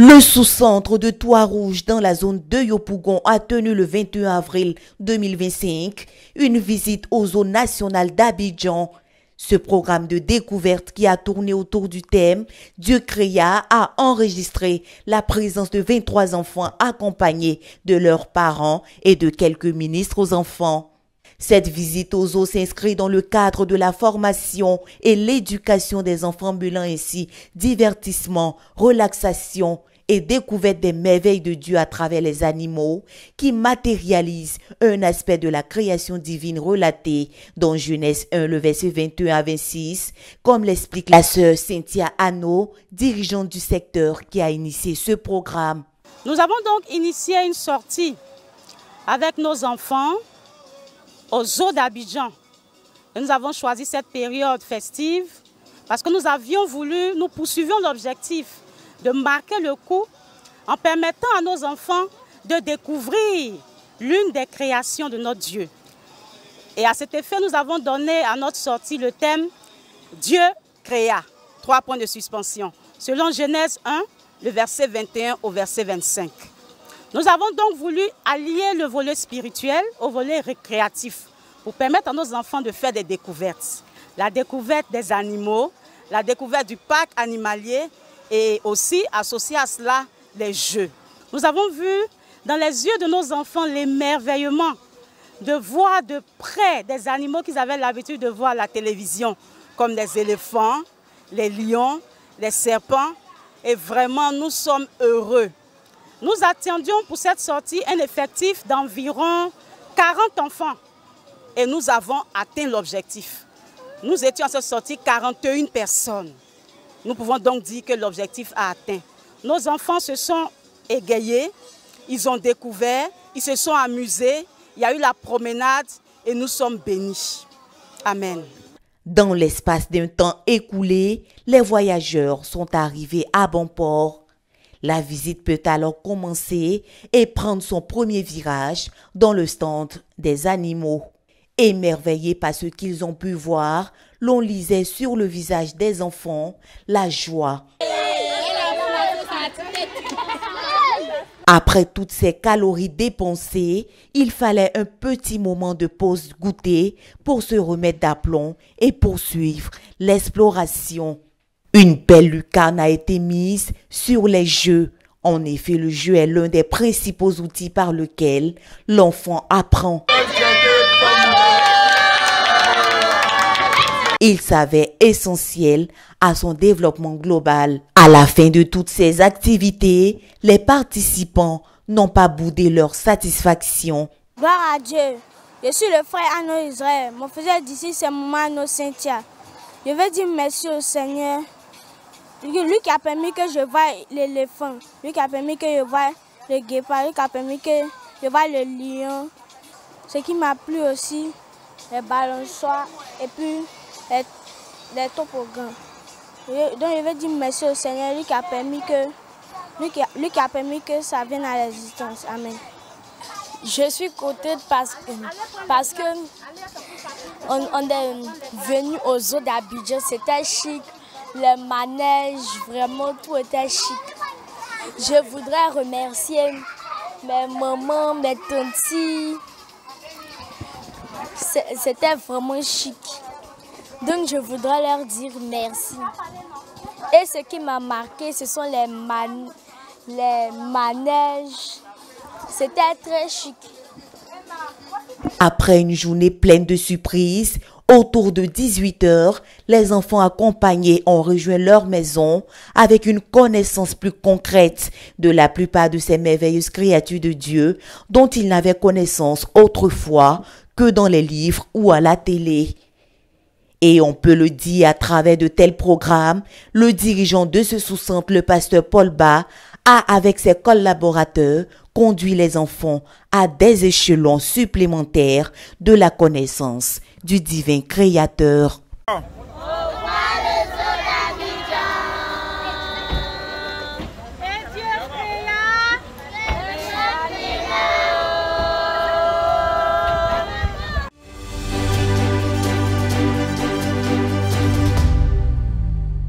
Le sous-centre de Toit-Rouge dans la zone de Yopougon a tenu le 21 avril 2025 une visite aux zones nationales d'Abidjan. Ce programme de découverte qui a tourné autour du thème « Dieu créa » a enregistré la présence de 23 enfants accompagnés de leurs parents et de quelques ministres aux enfants. Cette visite aux zoos s'inscrit dans le cadre de la formation et l'éducation des enfants mêlant ainsi divertissement, relaxation et découverte des merveilles de Dieu à travers les animaux qui matérialisent un aspect de la création divine relatée dans Genèse 1, le verset 21 à 26, comme l'explique la sœur Cynthia Anno, dirigeante du secteur qui a initié ce programme. Nous avons donc initié une sortie avec nos enfants au zoo d'Abidjan. Nous avons choisi cette période festive parce que nous poursuivions l'objectif de marquer le coup en permettant à nos enfants de découvrir l'une des créations de notre Dieu. Et à cet effet, nous avons donné à notre sortie le thème « Dieu créa », 3 points de suspension, selon Genèse 1, le verset 21 au verset 25. Nous avons donc voulu allier le volet spirituel au volet récréatif pour permettre à nos enfants de faire des découvertes. La découverte des animaux, la découverte du parc animalier et aussi associé à cela les jeux. Nous avons vu dans les yeux de nos enfants l'émerveillement de voir de près des animaux qu'ils avaient l'habitude de voir à la télévision, comme les éléphants, les lions, les serpents. Et vraiment, nous sommes heureux. Nous attendions pour cette sortie un effectif d'environ 40 enfants et nous avons atteint l'objectif. Nous étions à cette sortie 41 personnes. Nous pouvons donc dire que l'objectif a atteint. Nos enfants se sont égayés, ils ont découvert, ils se sont amusés, il y a eu la promenade et nous sommes bénis. Amen. Dans l'espace d'un temps écoulé, les voyageurs sont arrivés à bon port. La visite peut alors commencer et prendre son premier virage dans le stand des animaux. Émerveillés par ce qu'ils ont pu voir, l'on lisait sur le visage des enfants la joie. Après toutes ces calories dépensées, il fallait un petit moment de pause goûter pour se remettre d'aplomb et poursuivre l'exploration. Une belle lucarne a été mise sur les jeux. En effet, le jeu est l'un des principaux outils par lequel l'enfant apprend. Il s'avère essentiel à son développement global. À la fin de toutes ces activités, les participants n'ont pas boudé leur satisfaction. Gloire à Dieu. Je suis le frère Anno Israël. Mon frère d'ici, c'est maman Anno Cynthia. Je veux dire merci au Seigneur. Lui qui a permis que je voie l'éléphant, lui qui a permis que je voie le guépard, lui qui a permis que je voie le lion. Ce qui m'a plu aussi, les balançoires et puis les toboggans. Donc je veux dire merci au Seigneur, lui qui a permis que ça vienne à l'existence. Amen. Je suis contente parce que on est venu aux zoo d'Abidjan, c'était chic. Les manèges, vraiment tout était chic. Je voudrais remercier mes mamans, mes tantes. C'était vraiment chic. Donc je voudrais leur dire merci. Et ce qui m'a marqué, ce sont les manèges. C'était très chic. Après une journée pleine de surprises, autour de 18 h, les enfants accompagnés ont rejoint leur maison avec une connaissance plus concrète de la plupart de ces merveilleuses créatures de Dieu dont ils n'avaient connaissance autrefois que dans les livres ou à la télé. Et on peut le dire à travers de tels programmes, le dirigeant de ce sous-centre, le pasteur Paul Ba, a avec ses collaborateurs conduit les enfants à des échelons supplémentaires de la connaissance du divin créateur.